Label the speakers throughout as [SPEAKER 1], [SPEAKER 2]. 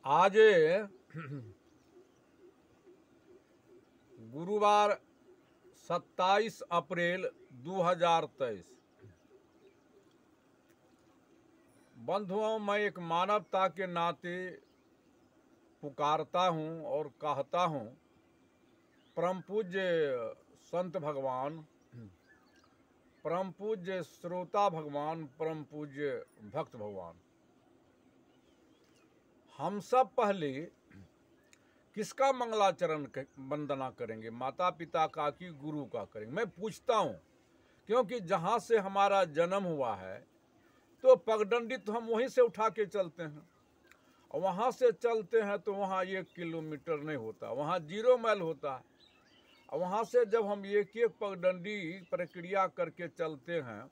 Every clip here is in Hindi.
[SPEAKER 1] आज गुरुवार 27 अप्रैल 2023। बंधुओं, मैं एक मानवता के नाते पुकारता हूँ और कहता हूँ, परम पूज्य संत भगवान, परम पूज्य श्रोता भगवान, परम पूज्य भक्त भगवान, हम सब पहले किसका मंगलाचरण वंदना करेंगे? माता पिता का कि गुरु का करेंगे? मैं पूछता हूँ, क्योंकि जहाँ से हमारा जन्म हुआ है तो पगडंडी तो हम वहीं से उठा के चलते हैं, और वहाँ से चलते हैं तो वहाँ 1 किलोमीटर नहीं होता, वहाँ 0 माइल होता है। और वहाँ से जब हम एक एक पगडंडी प्रक्रिया करके चलते हैं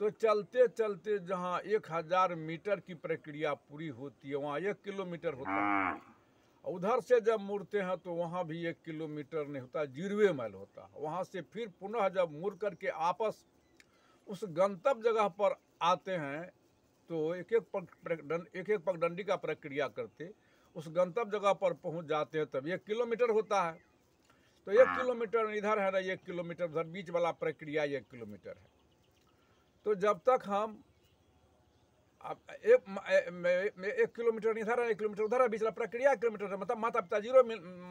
[SPEAKER 1] तो चलते चलते जहाँ 1000 मीटर की प्रक्रिया पूरी होती है वहाँ 1 किलोमीटर होता है। उधर से जब मुड़ते हैं तो वहाँ भी 1 किलोमीटर नहीं होता, 0 माइल होता। वहाँ से फिर पुनः जब मुड़ करके आपस उस गंतव्य जगह पर आते हैं तो एक एक पगडंडी का प्रक्रिया करते उस गंतव्य जगह पर पहुँच जाते हैं, तब 1 किलोमीटर होता है। तो 1 किलोमीटर इधर है ना, 1 किलोमीटर उधर, बीच वाला प्रक्रिया 1 किलोमीटर है। तो जब तक हम एक किलोमीटर इधर है, 1 किलोमीटर उधर है, बीच वाला प्रक्रिया 1 किलोमीटर है, मतलब माता पिता 0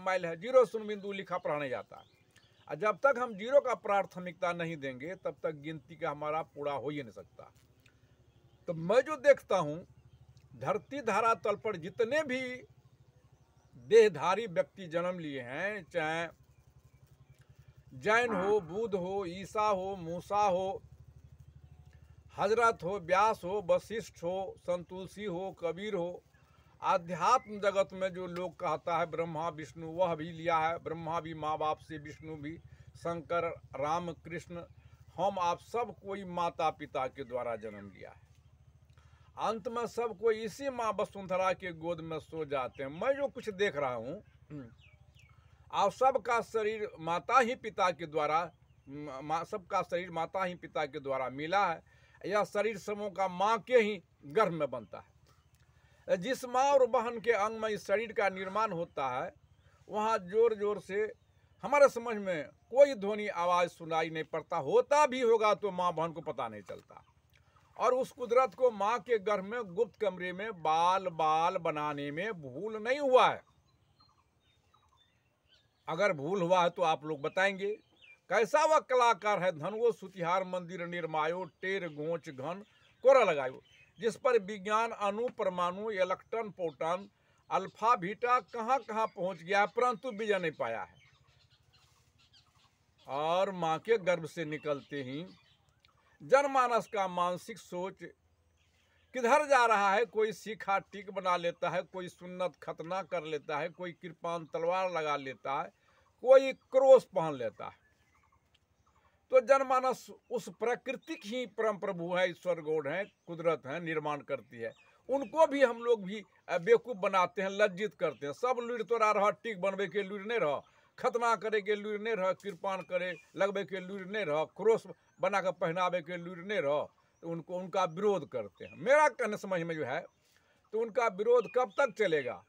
[SPEAKER 1] माइल है, 0 शून्य बिंदु लिखा पढ़ाने जाता है। और जब तक हम 0 का प्राथमिकता नहीं देंगे तब तक गिनती का हमारा पूरा हो ही नहीं सकता। तो मैं जो देखता हूँ, धरती धारा तल पर जितने भी देहधारी व्यक्ति जन्म लिए हैं, चाहे जैन हो, बुद्ध हो, ईसा हो, मूसा हो, हजरत हो, व्यास हो, वशिष्ठ हो, संतुलसी हो, कबीर हो, आध्यात्म जगत में जो लोग कहता है ब्रह्मा विष्णु, वह भी लिया है। ब्रह्मा भी माँ बाप से, विष्णु भी, शंकर, राम, कृष्ण, हम आप सब कोई माता पिता के द्वारा जन्म लिया है। अंत में सब कोई इसी माँ वसुंधरा के गोद में सो जाते हैं। मैं जो कुछ देख रहा हूँ, आप सबका शरीर माता ही पिता के द्वारा, सबका शरीर माता ही पिता के द्वारा मिला है। यह शरीर समूह का माँ के ही गर्भ में बनता है। जिस माँ और बहन के अंग में इस शरीर का निर्माण होता है, वहाँ जोर जोर से हमारे समझ में कोई ध्वनि आवाज़ सुनाई नहीं पड़ता। होता भी होगा तो माँ बहन को पता नहीं चलता। और उस कुदरत को माँ के गर्भ में गुप्त कमरे में बाल बाल बनाने में भूल नहीं हुआ है। अगर भूल हुआ है तो आप लोग बताएंगे। कैसा वह कलाकार है, धन वो सुतिहार मंदिर निर्मायो, टेर गोच घन कोरा लगायो, जिस पर विज्ञान अणु परमाणु इलेक्ट्रॉन प्रोटॉन अल्फा बीटा कहाँ कहाँ पहुँच गया, परंतु विजय नहीं पाया है। और माँ के गर्भ से निकलते ही जनमानस का मानसिक सोच किधर जा रहा है। कोई सीखा टिक बना लेता है, कोई सुन्नत खतना कर लेता है, कोई कृपान तलवार लगा लेता है, कोई क्रोश पहन लेता है। तो जनमानस उस प्राकृतिक ही परम प्रभु है, ईश्वर गॉड है, कुदरत है, निर्माण करती है। उनको भी हम लोग भी बेवकूफ़ बनाते हैं, लज्जित करते हैं। सब लुड़ तोड़ा रह, टिक बनबे के लुड़ नहीं रह, खतना करे के लुड़ नहीं रह, कृपान करे लगबे के लुड़ नहीं रह, क्रोश बना कर पहनावे के लुड़ नहीं रह, तो उनको उनका विरोध करते हैं। मेरा कहने समझ में जो है, तो उनका विरोध कब तक चलेगा?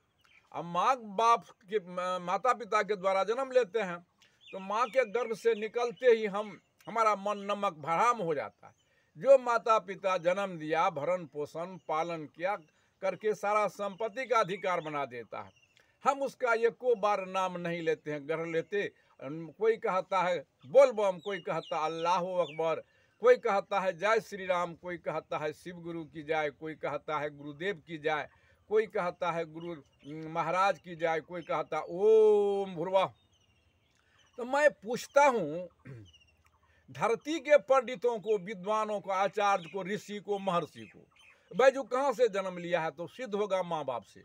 [SPEAKER 1] अब माँ बाप के माता पिता के द्वारा जन्म लेते हैं तो माँ के गर्भ से निकलते ही हमारा मन नमक भराम हो जाता है। जो माता पिता जन्म दिया, भरण पोषण पालन किया करके सारा संपत्ति का अधिकार बना देता है, हम उसका एको बार नाम नहीं लेते हैं, ग्रहण लेते। कोई कहता है बोल बम, कोई कहता अल्लाह अकबर, कोई कहता है जय श्री राम, कोई कहता है शिव गुरु की जाए, कोई कहता है गुरुदेव की जाए, कोई कहता है गुरु महाराज की जाए, कोई कहता ओम भुरवा। तो मैं पूछता हूँ, धरती के पंडितों को, विद्वानों को, आचार्य को, ऋषि को, महर्षि को, बैजू कहाँ से जन्म लिया है? तो सिद्ध होगा माँ बाप से।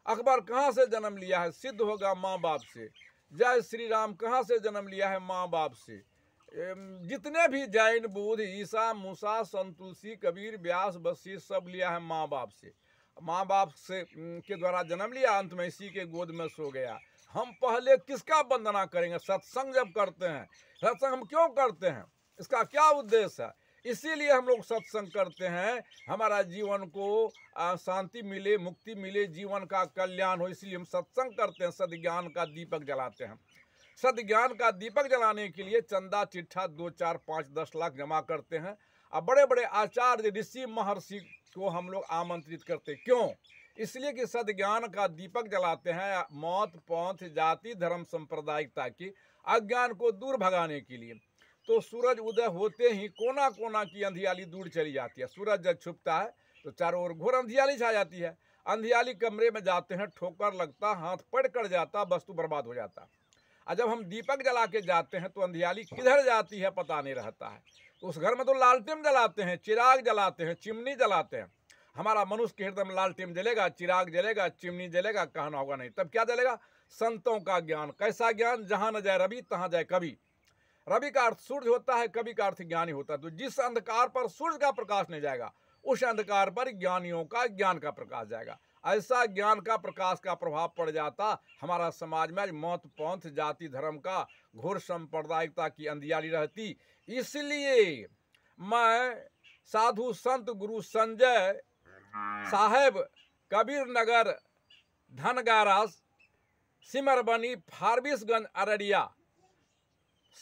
[SPEAKER 1] अकबर कहाँ से जन्म लिया है? सिद्ध होगा माँ बाप से। जय श्री राम कहाँ से जन्म लिया है? माँ बाप से। जितने भी जैन बुद्ध ईसा मूसा संतुलसी कबीर व्यास वशिष्ठ सब लिया है माँ बाप से। माँ बाप से के द्वारा जन्म लिया, अंत में इसी के गोद में सो गया। हम पहले किसका वंदना करेंगे? सत्संग जब करते हैं, सत्संग हम क्यों करते हैं? इसका क्या उद्देश्य है? इसीलिए हम लोग सत्संग करते हैं, हमारा जीवन को शांति मिले, मुक्ति मिले, जीवन का कल्याण हो, इसलिए हम सत्संग करते हैं, सद्ज्ञान का दीपक जलाते हैं। सद्ज्ञान का दीपक जलाने के लिए चंदा चिट्ठा 2, 4, 5, 10 लाख जमा करते हैं और बड़े बड़े आचार्य ऋषि महर्षि को हम लोग आमंत्रित करते हैं। क्यों? इसलिए कि सद्ज्ञान का दीपक जलाते हैं, मौत पंथ जाति धर्म सांप्रदायिकता की अज्ञान को दूर भगाने के लिए। तो सूरज उदय होते ही कोना कोना की अंधियाली दूर चली जाती है। सूरज जब छुपता है तो चारों ओर घोर अंधियाली छा जाती है। अंधियाली कमरे में जाते हैं, ठोकर लगता, हाथ पड़ कर जाता, वस्तु बर्बाद हो जाता। और जब हम दीपक जला के जाते हैं तो अंधियाली किधर जाती है पता नहीं रहता है। तो उस घर में तो लालटेन जलाते हैं, चिराग जलाते हैं, चिमनी जलाते हैं। हमारा मनुष्य के हृदय में लालटेन जलेगा, चिराग जलेगा, चिमनी जलेगा, कहना होगा नहीं। तब क्या जलेगा? संतों का ज्ञान। कैसा ज्ञान? जहां न जाए रवि तहां जाए कवि। रवि का अर्थ सूर्य होता है, कवि का अर्थ ज्ञानी होता है। तो जिस अंधकार पर सूर्य का प्रकाश नहीं जाएगा, उस अंधकार पर ज्ञानियों का ज्ञान का प्रकाश जाएगा। ऐसा ज्ञान का प्रकाश का प्रभाव पड़ जाता हमारा समाज में। मौत पंथ जाति धर्म का घोर सांप्रदायिकता की अंधियाली रहती। इसलिए मैं साधु संत गुरु संजय साहेब कबीर नगर धनगारा सिमरबनी फारबिसगंज अररिया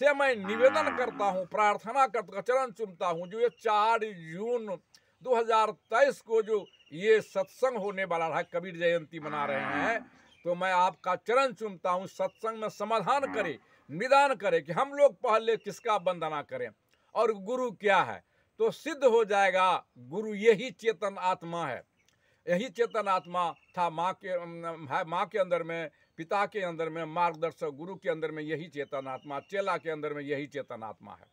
[SPEAKER 1] से मैं निवेदन करता हूं, प्रार्थना करता, चरण चूमता हूं, जो ये 4 जून 2023 को जो ये सत्संग होने वाला है, कबीर जयंती मना रहे हैं, तो मैं आपका चरण चूमता हूं, सत्संग में समाधान करे, निदान करे कि हम लोग पहले किसका वंदना करें और गुरु क्या है। तो सिद्ध हो जाएगा गुरु यही चेतन आत्मा है। यही चेतन आत्मा था माँ के अंदर में, पिता के अंदर में, मार्गदर्शक गुरु के अंदर में यही चेतन आत्मा, चेला के अंदर में यही चेतन आत्मा है।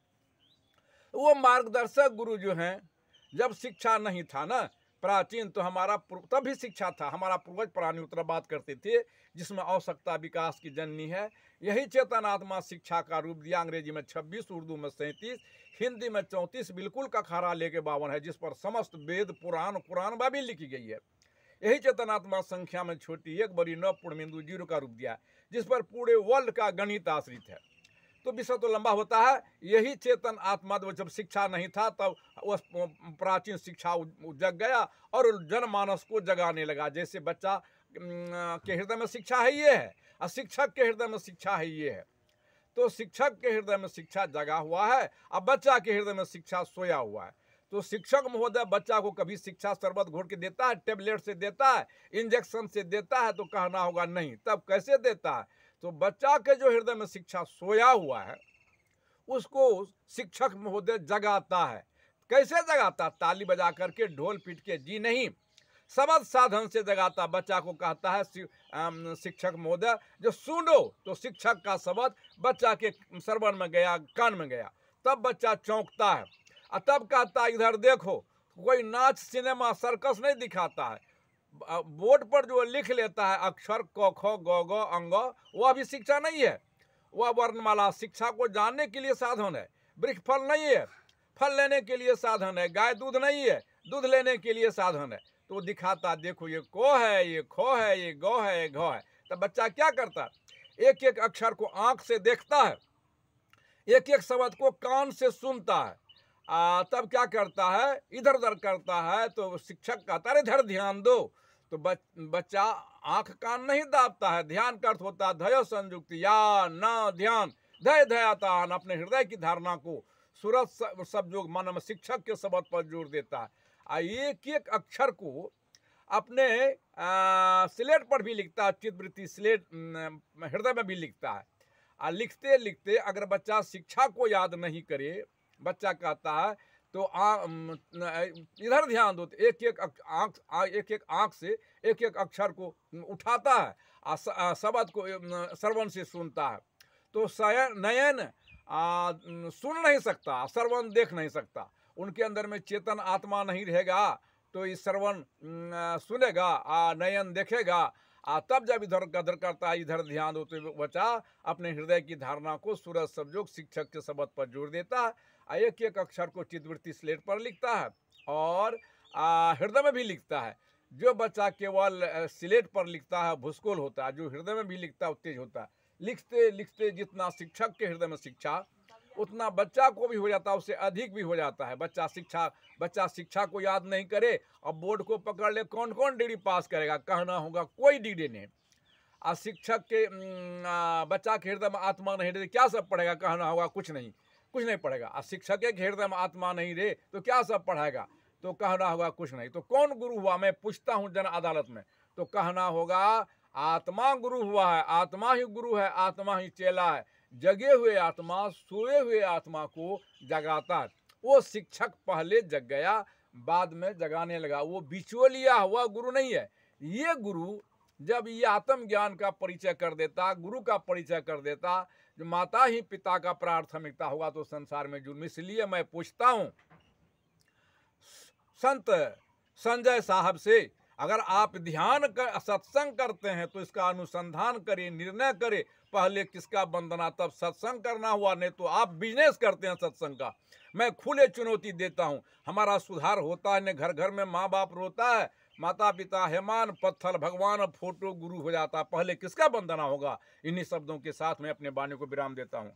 [SPEAKER 1] वो मार्गदर्शक गुरु जो हैं, जब शिक्षा नहीं था ना प्राचीन, तो हमारा तब भी शिक्षा था। हमारा पूर्वज प्राणी उत्तर बात करते थे, जिसमें आवश्यकता विकास की जननी है। यही चेतन आत्मा शिक्षा का रूप दिया। अंग्रेजी में 26, उर्दू में 37, हिंदी में 34, बिल्कुल का खारा लेके 52 है, जिस पर समस्त वेद पुराण कुरान भी लिखी गई है। यही चेतनात्मा संख्या में छोटी 1 बड़ी 9 पूर्णबिंदु 0 का रूप दिया, जिस पर पूरे वर्ल्ड का गणित आश्रित है। तो विषय तो लंबा होता है। यही चेतन आत्मा जब शिक्षा नहीं था, तब उस प्राचीन शिक्षा जग गया और जनमानस को जगाने लगा। जैसे बच्चा के हृदय में शिक्षा है ये है, और शिक्षक के हृदय में शिक्षा है ये है। तो शिक्षक के हृदय में शिक्षा जगा हुआ है, अब बच्चा के हृदय में शिक्षा सोया हुआ है। तो शिक्षक महोदय बच्चा को कभी शिक्षा शरबत घोट के देता है, टेबलेट से देता है, इंजेक्शन से देता है, तो कहना होगा नहीं। तब कैसे देता है? तो बच्चा के जो हृदय में शिक्षा सोया हुआ है, उसको शिक्षक महोदय जगाता है। कैसे जगाता? ताली बजा करके, ढोल पीट के जी नहीं, शब्द साधन से जगाता। बच्चा को कहता है शिक्षक महोदय जो सुनो, तो शिक्षक का शब्द बच्चा के श्रवण में गया, कान में गया, तब बच्चा चौंकता है। तब कहता है इधर देखो। कोई नाच सिनेमा सर्कस नहीं दिखाता है, बोर्ड पर जो लिख लेता है अक्षर क ख ग घ अंग, वह भी शिक्षा नहीं है। वह वर्णमाला शिक्षा को जानने के लिए साधन है। वृक्ष फल नहीं है, फल लेने के लिए साधन है। गाय दूध नहीं है, दूध लेने के लिए साधन है। तो दिखाता देखो ये को है, ये खो है, ये गौ है, ये घ है। तब बच्चा क्या करता? एक एक अक्षर को आंख से देखता है, एक एक शब्द को कान से सुनता है। तब क्या करता है? इधर उधर करता है। तो शिक्षक कहता है इधर ध्यान दो। तो बच्चा आंख कान नहीं दाबता है। ध्यान का अर्थ होता है धय संयुक्ति, या न ध्यान धय धयातान। अपने हृदय की धारणा को सूरज सब जो मन में शिक्षक के शब्द पर जोर देता है। एक एक अक्षर को अपने स्लेट पर भी लिखता है, चित्तवृत्ति स्लेट हृदय में भी लिखता है। लिखते लिखते अगर बच्चा शिक्षा को याद नहीं करे, बच्चा कहता है तो इधर ध्यान दो। एक एक आंख से एक एक अक्षर को उठाता है, शब्द को श्रवण से सुनता है। तो नयन सुन नहीं सकता, श्रवण देख नहीं सकता। उनके अंदर में चेतन आत्मा नहीं रहेगा तो इस श्रवण सुनेगा, नयन देखेगा। तब जब इधर गदर करता है, इधर ध्यान दो, तो बच्चा अपने हृदय की धारणा को सूरज संयोग शिक्षक के शब्द पर जोड़ देता है। एक एक अक्षर को चित्तवृत्ति स्लेट पर लिखता है और हृदय में भी लिखता है। जो बच्चा केवल स्लेट पर लिखता है भूस्कोल होता है, जो हृदय में भी लिखता है तेज होता है। लिखते लिखते जितना शिक्षक के हृदय में शिक्षा, उतना बच्चा को भी हो जाता है, उससे अधिक भी हो जाता है। बच्चा शिक्षा को याद नहीं करे और बोर्ड को पकड़ ले, कौन कौन डिग्री पास करेगा, कहना होगा कोई डिग्री नहीं। और शिक्षक के बच्चा के हृदय में आत्मा नहीं रहे क्या सब पढ़ेगा, कहना होगा कुछ नहीं पढ़ेगा। और शिक्षक के हृदय में आत्मा नहीं रहे तो क्या सब पढ़ाएगा, तो कहना होगा कुछ नहीं। तो कौन गुरु हुआ, मैं पूछता हूँ जन अदालत में, तो कहना होगा आत्मा गुरु हुआ है, आत्मा ही गुरु है, आत्मा ही चेला है। जगे हुए आत्मा सोए हुए आत्मा को जगाता है। वो शिक्षक पहले जग गया, बाद में जगाने लगा, वो बिचौलिया हुआ गुरु नहीं है। ये गुरु जब ये आत्मज्ञान का परिचय कर देता, गुरु का परिचय कर देता, जो माता ही पिता का प्राथमिकता होगा तो संसार में जुर्म। इसलिए मैं पूछता हूं संत संजय साहब से, अगर आप ध्यान कर सत्संग करते हैं तो इसका अनुसंधान करें, निर्णय करें पहले किसका वंदना तब सत्संग करना हुआ, नहीं तो आप बिजनेस करते हैं सत्संग का। मैं खुले चुनौती देता हूं, हमारा सुधार होता है, घर घर में माँ बाप रोता है, माता पिता हेमान पत्थर भगवान फोटो गुरु हो जाता, पहले किसका वंदना होगा। इन्हीं शब्दों के साथ मैं अपने वाणी को विराम देता हूं।